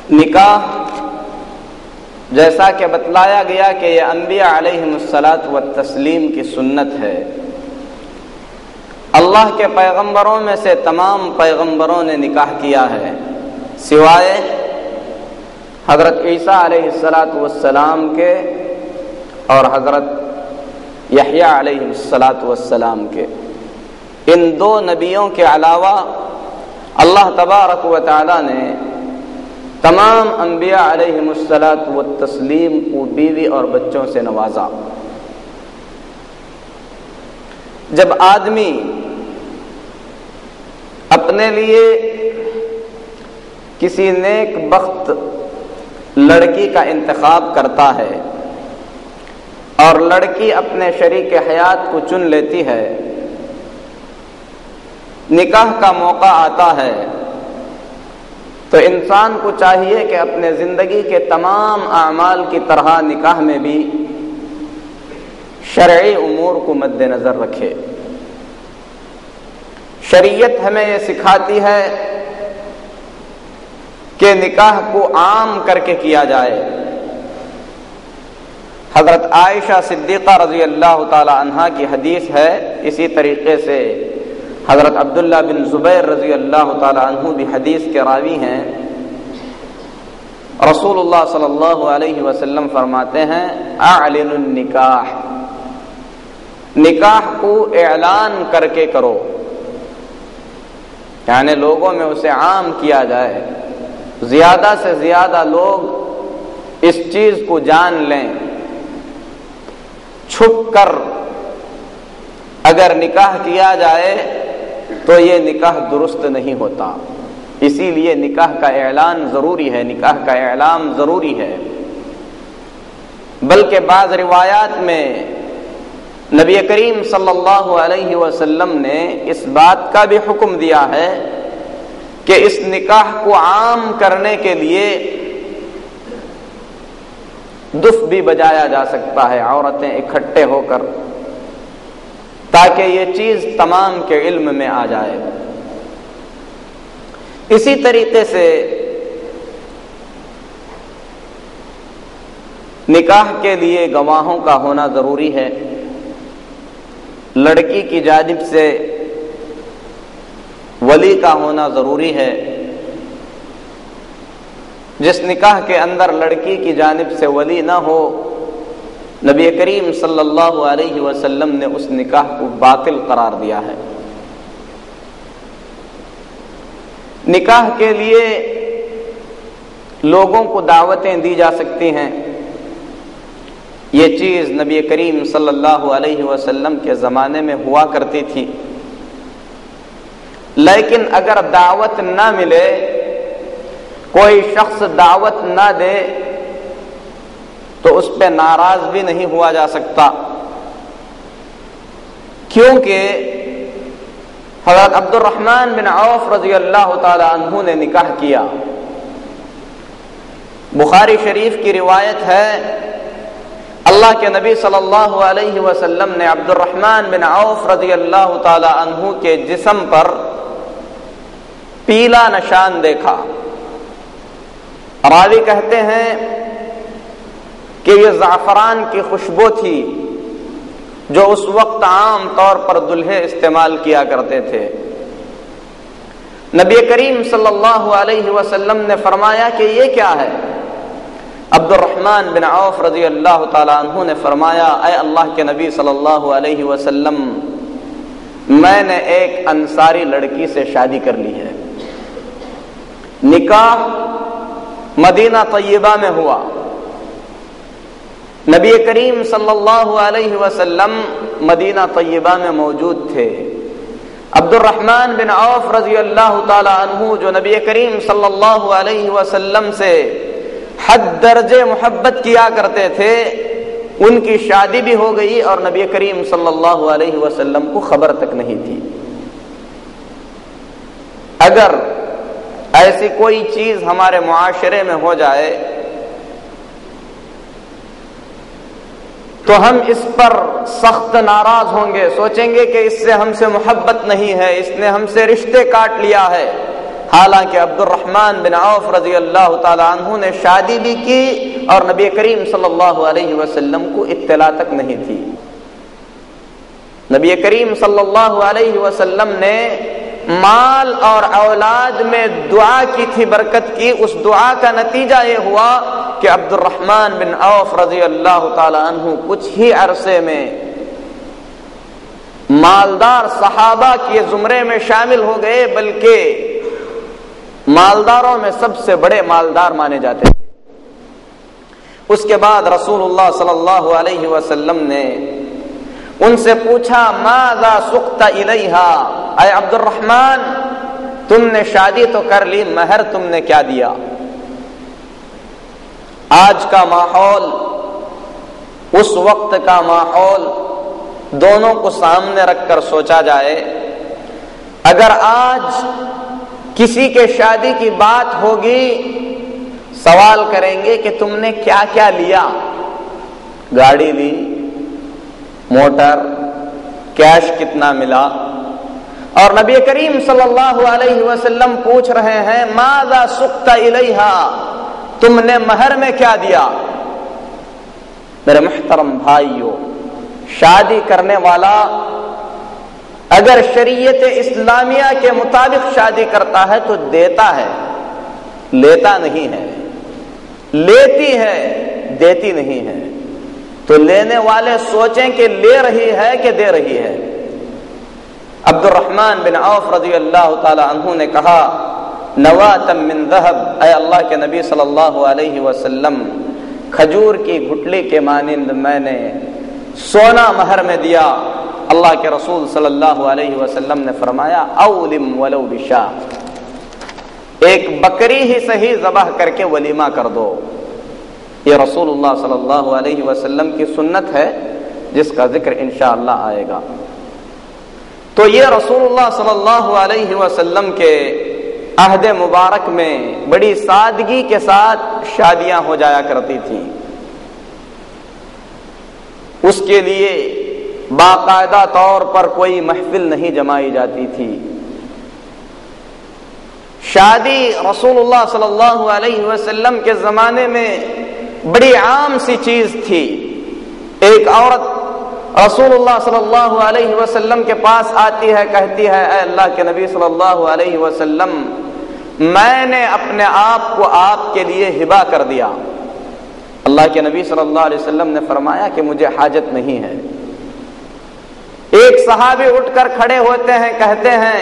نکاح جیسا کہ بتلایا گیا کہ یہ انبیاء علیہم الصلاۃ والتسلیم کی سنت ہے. اللہ کے پیغمبروں میں سے تمام پیغمبروں نے نکاح کیا ہے سوائے حضرت عیسیٰ علیہ الصلاۃ والسلام کے اور حضرت یحییٰ علیہ الصلاۃ والسلام کے. ان دو نبیوں کے علاوہ اللہ تبارک و تعالی نے تمام انبیاء علیہم الصلاۃ والتسلیم کو بیوی اور بچوں سے نوازا. جب آدمی اپنے لیے کسی نیک بخت لڑکی کا انتخاب کرتا ہے اور لڑکی اپنے شریک حیات کو چن لیتی ہے، نکاح کا موقع آتا ہے، تو انسان کو چاہیے کہ اپنے زندگی کے تمام اعمال کی طرح نکاح میں بھی شرعی امور کو مد نظر رکھے. شریعت ہمیں یہ سکھاتی ہے کہ نکاح کو عام کر کے کیا جائے. حضرت عائشہ صدیقہ رضی اللہ تعالی عنہا کی حدیث ہے. اسی طریقے سے حضرت عبداللہ بن زبیر رضی اللہ تعالی عنہ بھی حدیث کے راوی ہیں. رسول اللہ صلی اللہ علیہ وسلم فرماتے ہیں اعلن النکاح، نکاح کو اعلان کر کے کرو، یعنی لوگوں میں اسے عام کیا جائے، زیادہ سے زیادہ لوگ اس چیز کو جان لیں. چھپ کر اگر نکاح کیا جائے تو یہ نکاح درست نہیں ہوتا. اسی لیے نکاح کا اعلان ضروری ہے، نکاح کا اعلان ضروری ہے. بلکہ بعض روایات میں نبی کریم صلی اللہ علیہ وسلم نے اس بات کا بھی حکم دیا ہے کہ اس نکاح کو عام کرنے کے لیے دف بھی بجایا جا سکتا ہے، عورتیں اکٹھے ہو کر، تاکہ یہ چیز تمام کے علم میں آ جائے. اسی طریقے سے نکاح کے لیے گواہوں کا ہونا ضروری ہے. لڑکی کی جانب سے ولی کا ہونا ضروری ہے. جس نکاح کے اندر لڑکی کی جانب سے ولی نہ ہو، نبی کریم صلی اللہ علیہ وسلم نے اس نکاح کو باطل قرار دیا ہے. نکاح کے لیے لوگوں کو دعوتیں دی جا سکتی ہیں. یہ چیز نبی کریم صلی اللہ علیہ وسلم کے زمانے میں ہوا کرتی تھی. لیکن اگر دعوت نہ ملے، کوئی شخص دعوت نہ دے، تو اس پہ ناراض بھی نہیں ہوا جا سکتا، کیونکہ حضرت عبد الرحمن بن عوف رضی اللہ تعالی عنہ نے نکاح کیا. بخاری شریف کی روایت ہے، اللہ کے نبی صلی اللہ علیہ وسلم نے عبد الرحمن بن عوف رضی اللہ تعالی عنہ کے جسم پر پیلا نشان دیکھا. راوی کہتے ہیں کہ یہ زعفران کی خوشبو تھی جو اس وقت عام طور پر دلہے استعمال کیا کرتے تھے. نبی کریم صلی اللہ علیہ وسلم نے فرمایا کہ یہ کیا ہے؟ عبد الرحمن بن عوف رضی اللہ تعالی عنہ نے فرمایا، اے اللہ کے نبی صلی اللہ علیہ وسلم، میں نے ایک انصاری لڑکی سے شادی کر لی ہے. نکاح مدینہ طیبہ میں ہوا. نبی کریم صلی اللہ علیہ وسلم مدینہ طیبہ میں موجود تھے. عبد الرحمن بن عوف رضی اللہ تعالی عنہ جو نبی کریم صلی اللہ علیہ وسلم سے حد درجے محبت کیا کرتے تھے، ان کی شادی بھی ہو گئی اور نبی کریم صلی اللہ علیہ وسلم کو خبر تک نہیں تھی. اگر ایسی کوئی چیز ہمارے معاشرے میں ہو جائے تو ہم اس پر سخت ناراض ہوں گے، سوچیں گے کہ اس سے ہم سے محبت نہیں ہے، اس نے ہم سے رشتے کاٹ لیا ہے. حالانکہ عبد الرحمن بن عوف رضی اللہ تعالی عنہ نے شادی بھی کی اور نبی کریم صلی اللہ علیہ وسلم کو اطلاع تک نہیں تھی۔ نبی کریم صلی اللہ علیہ وسلم نے مال اور اولاد میں دعا کی تھی، برکت کی، اس دعا کا نتیجہ یہ ہوا کہ عبد الرحمن بن عوف رضی اللہ تعالی عنہ کچھ ہی عرصے میں مالدار صحابہ کے زمرے میں شامل ہو گئے، بلکہ مالداروں میں سب سے بڑے مالدار مانے جاتے تھے۔ اس کے بعد رسول اللہ صلی اللہ علیہ وسلم نے ان سے پوچھا ماذا سقت الیہا، اے عبد الرحمن تم نے شادی تو کر لی، مہر تم نے کیا دیا؟ آج کا ماحول، اس وقت کا ماحول دونوں کو سامنے رکھ کر سوچا جائے، اگر آج کسی کے شادی کی بات ہوگی سوال کریں گے کہ تم نے کیا کیا لیا، گاڑی لی، موٹر، کیش کتنا ملا، اور نبی کریم صلی اللہ علیہ وسلم پوچھ رہے ہیں ماذا سقت الیہا، تم نے مہر میں کیا دیا؟ میرے محترم بھائیو، شادی کرنے والا اگر شریعت اسلامیہ کے مطابق شادی کرتا ہے تو دیتا ہے، لیتا نہیں ہے، لیتی ہے، دیتی نہیں ہے۔ تو لینے والے سوچیں کہ لے رہی ہے کہ دے رہی ہے۔ عبد الرحمن بن عوف رضی اللہ تعالی عنہ نے کہا نواۃ من ذہب، اے اللہ کے نبی صلی اللہ علیہ وسلم، کھجور کی گٹلی کے مانند میں نے سونا مہر میں دیا۔ اللہ کے رسول صلی اللہ علیہ وسلم نے فرمایا اولم ولو بشاۃ، ایک بکری ہی صحیح ذبح کر کے ولیمہ کر دو۔ یہ رسول اللہ صلی اللہ علیہ وسلم کی سنت ہے جس کا ذکر انشاءاللہ آئے گا۔ تو یہ رسول اللہ صلی اللہ علیہ وسلم کے عہد مبارک میں بڑی سادگی کے ساتھ شادیاں ہو جایا کرتی تھیں۔ اس کے لیے باقاعدہ طور پر کوئی محفل نہیں جمائی جاتی تھی۔ شادی رسول اللہ صلی اللہ علیہ وسلم کے زمانے میں بڑی عام سی چیز تھی۔ ایک عورت رسول اللہ صلی اللہ علیہ وسلم کے پاس آتی ہے، کہتی ہے اے اللہ کے نبی صلی اللہ علیہ وسلم، میں نے اپنے آپ کو آپ کے لیے ہبہ کر دیا۔ اللہ کے نبی صلی اللہ علیہ وسلم نے فرمایا کہ مجھے حاجت نہیں ہے۔ ایک صحابی اٹھ کر کھڑے ہوتے ہیں، کہتے ہیں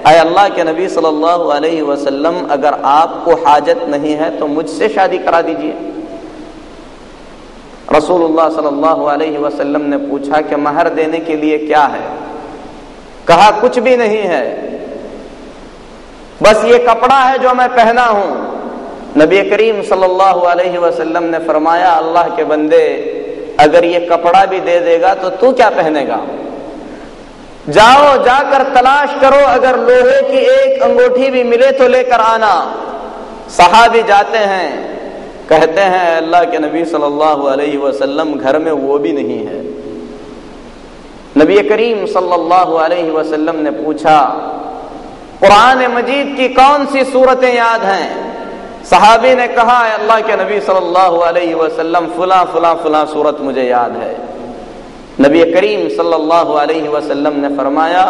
اے اللہ کے نبی صلی اللہ علیہ وسلم، اگر آپ کو حاجت نہیں ہے تو مجھ سے شادی کرا دیجئے۔ رسول اللہ صلی اللہ علیہ وسلم نے پوچھا کہ مہر دینے کے لیے کیا ہے؟ کہا کچھ بھی نہیں ہے، بس یہ کپڑا ہے جو میں پہنا ہوں۔ نبی کریم صلی اللہ علیہ وسلم نے فرمایا اللہ کے بندے، اگر یہ کپڑا بھی دے دے گا تو تو کیا پہنے گا؟ جاؤ، جا کر تلاش کرو، اگر لوہے کی ایک انگوٹھی بھی ملے تو لے کر آنا۔ صحابی جاتے ہیں، کہتے ہیں اللہ کے نبی صلی اللہ علیہ وسلم گھر میں وہ بھی نہیں ہے۔ نبی کریم صلی اللہ علیہ وسلم نے پوچھا قرآن مجید کی کون سی سورتیں یاد ہیں؟ صحابی نے کہا اے اللہ کے نبی صلی اللہ علیہ وسلم فلاں فلاں فلاں سورت مجھے یاد ہے۔ نبی کریم صلی اللہ علیہ وسلم نے فرمایا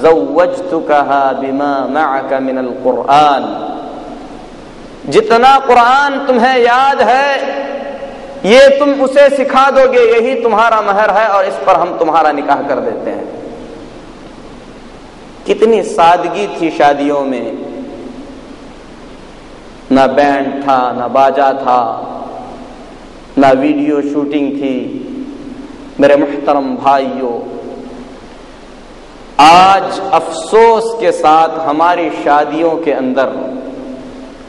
زوجتکہا بما معک من القرآن، جتنا قرآن تمہیں یاد ہے یہ تم اسے سکھا دو گے، یہی تمہارا مہر ہے اور اس پر ہم تمہارا نکاح کر دیتے ہیں۔ کتنی سادگی تھی شادیوں میں، نہ بینڈ تھا، نہ باجا تھا، نہ ویڈیو شوٹنگ تھی۔ میرے محترم بھائیوں، آج افسوس کے ساتھ ہماری شادیوں کے اندر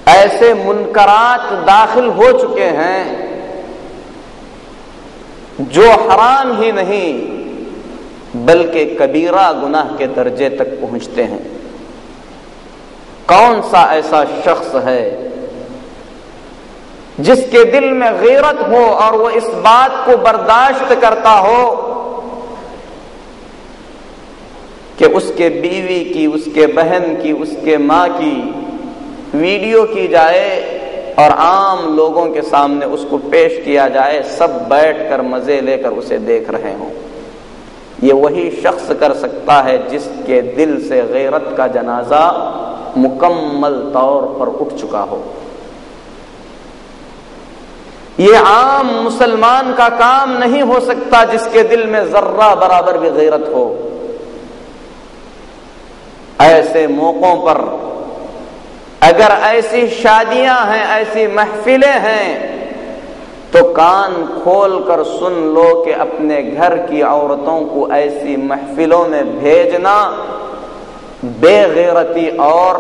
ایسے منکرات داخل ہو چکے ہیں جو حرام ہی نہیں بلکہ کبیرہ گناہ کے درجے تک پہنچتے ہیں۔ کون سا ایسا شخص ہے جس کے دل میں غیرت ہو اور وہ اس بات کو برداشت کرتا ہو کہ اس کے بیوی کی، اس کے بہن کی، اس کے ماں کی ویڈیو کی جائے اور عام لوگوں کے سامنے اس کو پیش کیا جائے، سب بیٹھ کر مزے لے کر اسے دیکھ رہے ہوں. یہ وہی شخص کر سکتا ہے جس کے دل سے غیرت کا جنازہ مکمل طور پر اٹھ چکا ہو. یہ عام مسلمان کا کام نہیں ہو سکتا جس کے دل میں ذرہ برابر بھی غیرت ہو. ایسے موقعوں پر اگر ایسی شادیاں ہیں، ایسی محفلیں ہیں، تو کان کھول کر سن لو کہ اپنے گھر کی عورتوں کو ایسی محفلوں میں بھیجنا بے غیرتی اور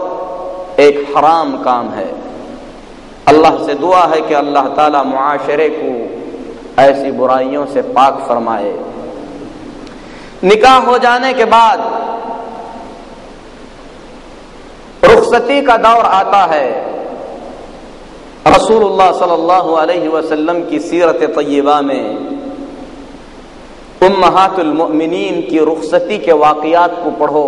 ایک حرام کام ہے. اللہ سے دعا ہے کہ اللہ تعالی معاشرے کو ایسی برائیوں سے پاک فرمائے. نکاح ہو جانے کے بعد رخصتی کا دور آتا ہے. رسول اللہ صلی اللہ علیہ وسلم کی سیرت طیبہ میں امہات المؤمنین کی رخصتی کے واقعات کو پڑھو،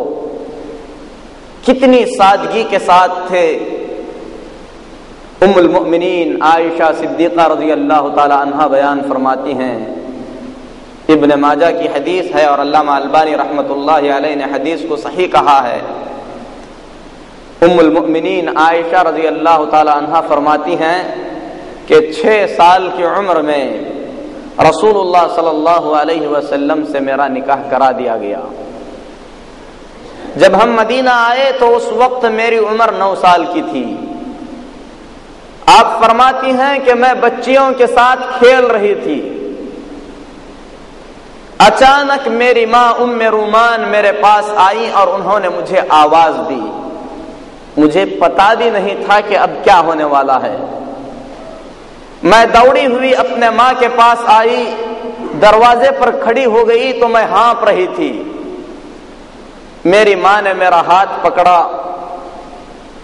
کتنی سادگی کے ساتھ تھے. ام المؤمنین عائشہ صدیقہ رضی اللہ تعالی عنہا بیان فرماتی ہیں، ابن ماجہ کی حدیث ہے اور علامہ البانی رحمۃ اللہ علیہ نے حدیث کو صحیح کہا ہے. ام المؤمنین عائشہ رضی اللہ تعالی عنہا فرماتی ہیں کہ 6 سال کی عمر میں رسول اللہ صلی اللہ علیہ وسلم سے میرا نکاح کرا دیا گیا. جب ہم مدینہ آئے تو اس وقت میری عمر 9 سال کی تھی. آپ فرماتی ہیں کہ میں بچیوں کے ساتھ کھیل رہی تھی. اچانک میری ماں ام رومان میرے پاس آئی اور انہوں نے مجھے آواز دی. مجھے پتا بھی نہیں تھا کہ اب کیا ہونے والا ہے. میں دوڑی ہوئی اپنے ماں کے پاس آئی، دروازے پر کھڑی ہو گئی تو میں ہانپ رہی تھی. میری ماں نے میرا ہاتھ پکڑا،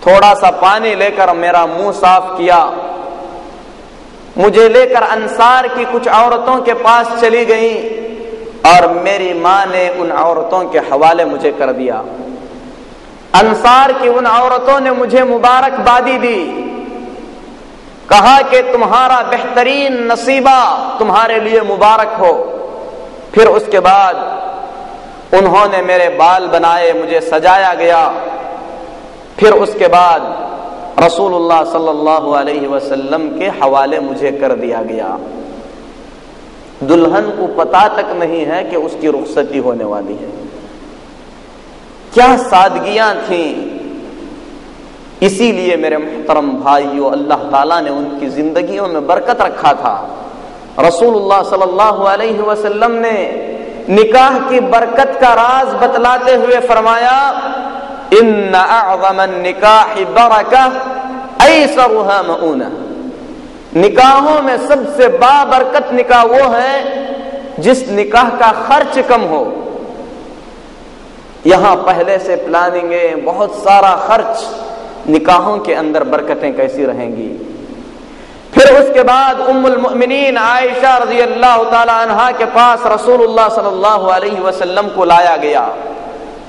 تھوڑا سا پانی لے کر میرا منہ صاف کیا، مجھے لے کر انصار کی کچھ عورتوں کے پاس چلی گئیں اور میری ماں نے ان عورتوں کے حوالے مجھے کر دیا. انصار کی ان عورتوں نے مجھے مبارکبادی دی، کہا کہ تمہارا بہترین نصیبہ تمہارے لیے مبارک ہو. پھر اس کے بعد انہوں نے میرے بال بنائے، مجھے سجایا گیا. پھر اس کے بعد رسول اللہ صلی اللہ علیہ وسلم کے حوالے مجھے کر دیا گیا. دلہن کو پتہ تک نہیں ہے کہ اس کی رخصتی ہونے والی ہے. کیا سادگیاں تھیں. اسی لیے میرے محترم بھائیو، اللہ تعالیٰ نے ان کی زندگیوں میں برکت رکھا تھا. رسول اللہ صلی اللہ علیہ وسلم نے نکاح کی برکت کا راز بتلاتے ہوئے فرمایا، ان اعظم النکاح برکہ ایسرها مؤونہ. نکاحوں میں سب سے بابرکت نکاح وہ ہے جس نکاح کا خرچ کم ہو. یہاں پہلے سے پلاننگیں، بہت سارا خرچ، نکاحوں کے اندر برکتیں کیسی رہیں گی. پھر اس کے بعد ام المؤمنین عائشہ رضی اللہ تعالی عنہا کے پاس رسول اللہ صلی اللہ علیہ وسلم کو لایا گیا.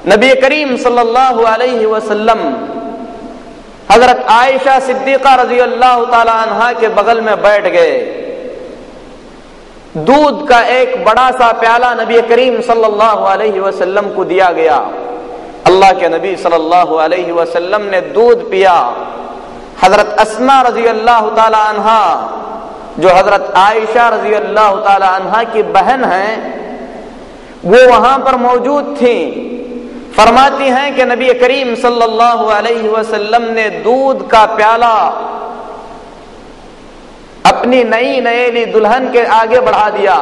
نبی کریم صلی اللہ علیہ وسلم حضرت عائشہ صدیقہ رضی اللہ تعالی عنہا کے بغل میں بیٹھ گئے. دودھ کا ایک بڑا سا پیالہ نبی کریم صلی اللہ علیہ وسلم کو دیا گیا. اللہ کے نبی صلی اللہ علیہ وسلم نے دودھ پیا. حضرت اسماء رضی اللہ تعالی عنہا جو حضرت عائشہ رضی اللہ تعالی عنہا کی بہن ہیں، وہ وہاں پر موجود تھیں. فرماتی ہیں کہ نبی کریم صلی اللہ علیہ وسلم نے دودھ کا پیالہ اپنی نئی نئیلی دلہن کے آگے بڑھا دیا.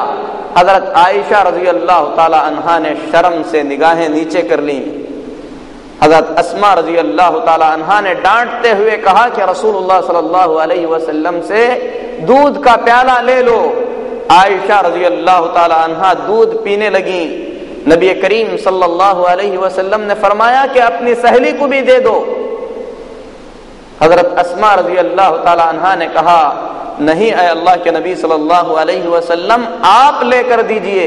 حضرت عائشہ رضی اللہ تعالی عنہا نے شرم سے نگاہیں نیچے کر لیں. حضرت اسماء رضی اللہ تعالی عنہا نے ڈانٹتے ہوئے کہا کہ رسول اللہ صلی اللہ علیہ وسلم سے دودھ کا پیالہ لے لو. عائشہ رضی اللہ تعالی عنہا دودھ پینے لگیں. نبی کریم صلی اللہ علیہ وسلم نے فرمایا کہ اپنی سہیلی کو بھی دے دو. حضرت اسماء رضی اللہ تعالی عنہا نے کہا، نہیں اے اللہ کے نبی صلی اللہ علیہ وسلم، آپ لے کر دیجئے،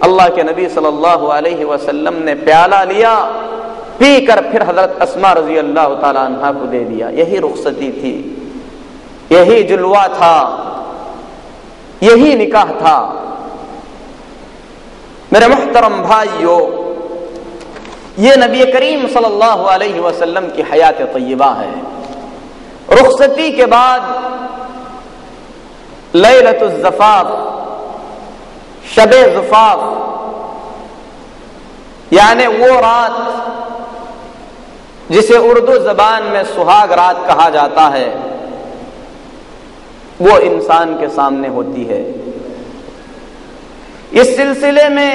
اللہ کے نبی صلی اللہ علیہ وسلم نے پیالہ لیا، پی کر پھر حضرت اسماء رضی اللہ تعالی عنہا کو دے دیا۔ یہی رخصتی تھی، یہی جلوہ تھا، یہی نکاح تھا۔ میرے محترم بھائیو، یہ نبی کریم صلی اللہ علیہ وسلم کی حیات طیبہ ہے۔ رخصتی کے بعد لیلۃ الزفاف، شب زفاف، یعنی وہ رات جسے اردو زبان میں سہاگ رات کہا جاتا ہے، وہ انسان کے سامنے ہوتی ہے۔ اس سلسلے میں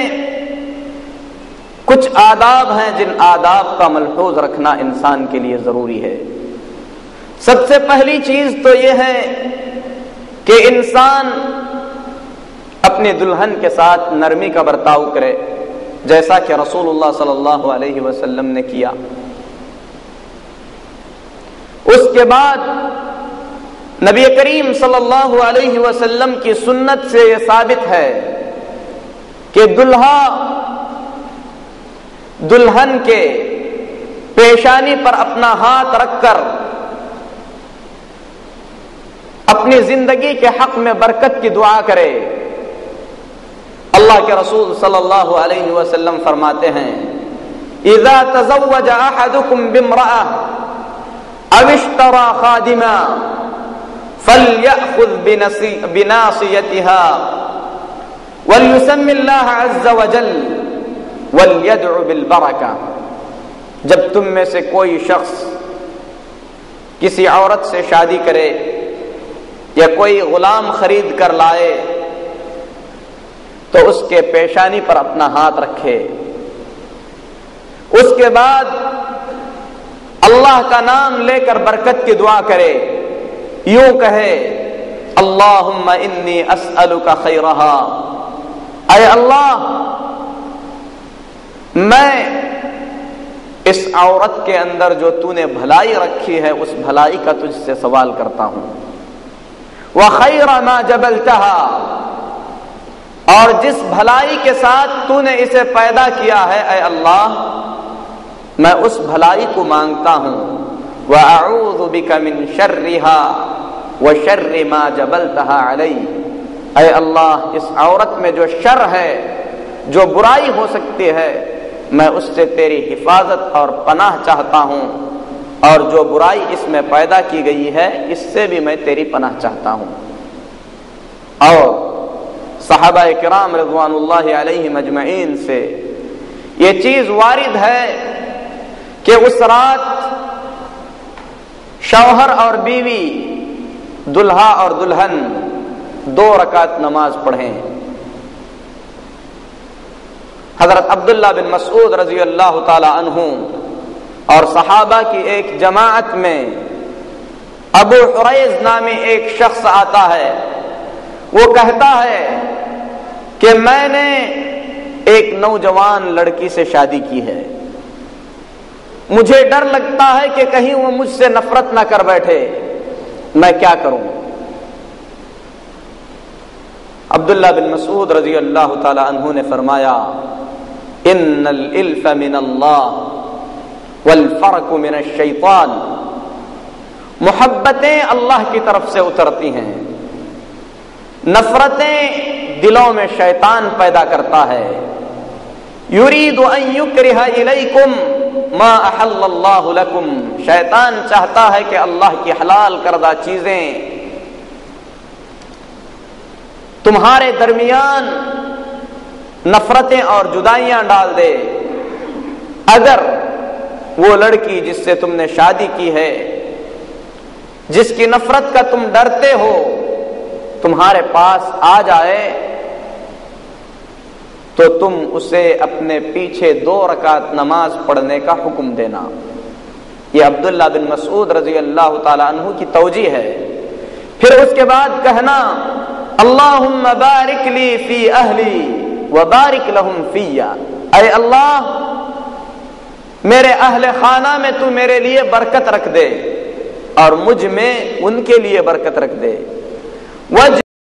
کچھ آداب ہیں جن آداب کا ملحوظ رکھنا انسان کے لیے ضروری ہے۔ سب سے پہلی چیز تو یہ ہے کہ انسان اپنی دلہن کے ساتھ نرمی کا برتاؤ کرے، جیسا کہ رسول اللہ صلی اللہ علیہ وسلم نے کیا۔ اس کے بعد نبی کریم صلی اللہ علیہ وسلم کی سنت سے یہ ثابت ہے کہ دلہا دلہن کے پیشانی پر اپنا ہاتھ رکھ کر اپنی زندگی کے حق میں برکت کی دعا کرے۔ اللہ کے رسول صلی اللہ علیہ وسلم فرماتے ہیں، اذا تزوج احدكم بامرأة او اشترى خادما فليأخذ بناصيتها وليسمي الله عز وجل وليدعو بالبركة۔ جب تم میں سے کوئی شخص کسی عورت سے شادی کرے یا کوئی غلام خرید کر لائے تو اس کے پیشانی پر اپنا ہاتھ رکھے، اس کے بعد اللہ کا نام لے کر برکت کی دعا کرے، یوں کہے، اللہم انی اسألک خیرہا، اے اللہ میں اس عورت کے اندر جو تو نے بھلائی رکھی ہے اس بھلائی کا تجھ سے سوال کرتا ہوں، وخیر ما جبلتہا، اور جس بھلائی کے ساتھ تو نے اسے پیدا کیا ہے اے اللہ میں اس بھلائی کو مانگتا ہوں، وَأَعُوذُ بِكَ مِن شَرِّهَا وَشَرِّ مَا جَبَلْتَهَا عَلَيْهِ، اے اللہ اس عورت میں جو شر ہے، جو برائی ہو سکتی ہے، میں اس سے تیری حفاظت اور پناہ چاہتا ہوں، اور جو برائی اس میں پیدا کی گئی ہے اس سے بھی میں تیری پناہ چاہتا ہوں۔ اور صحابہ کرام رضوان اللہ علیہم اجمعین سے یہ چیز وارد ہے کہ اس رات شوہر اور بیوی، دلہا اور دلہن 2 رکعت نماز پڑھیں۔ حضرت عبداللہ بن مسعود رضی اللہ تعالی عنہ اور صحابہ کی ایک جماعت میں ابو حریز نامی ایک شخص آتا ہے، وہ کہتا ہے کہ میں نے ایک نوجوان لڑکی سے شادی کی ہے، مجھے ڈر لگتا ہے کہ کہیں وہ مجھ سے نفرت نہ کر بیٹھے، میں کیا کروں؟ عبداللہ بن مسعود رضی اللہ تعالی عنہ نے فرمایا، ان الالف من اللہ والفرق من الشیطان، محبتیں اللہ کی طرف سے اترتی ہیں، نفرتیں دلوں میں شیطان پیدا کرتا ہے۔ یرید ان یکرہ الیکم ما احل اللہ لکم، شیطان چاہتا ہے کہ اللہ کی حلال کردہ چیزیں تمہارے درمیان نفرتیں اور جدائیاں ڈال دے۔ اگر وہ لڑکی جس سے تم نے شادی کی ہے، جس کی نفرت کا تم ڈرتے ہو، تمہارے پاس آ جائے تو تم اسے اپنے پیچھے 2 رکعت نماز پڑھنے کا حکم دینا۔ یہ عبداللہ بن مسعود رضی اللہ تعالی عنہ کی توجیہ ہے۔ پھر اس کے بعد کہنا، اللہم بارک لی فی اہلی وبارک لہم فیہ، اے اللہ میرے اہل خانہ میں تو میرے لیے برکت رکھ دے اور مجھ میں ان کے لیے برکت رکھ دے۔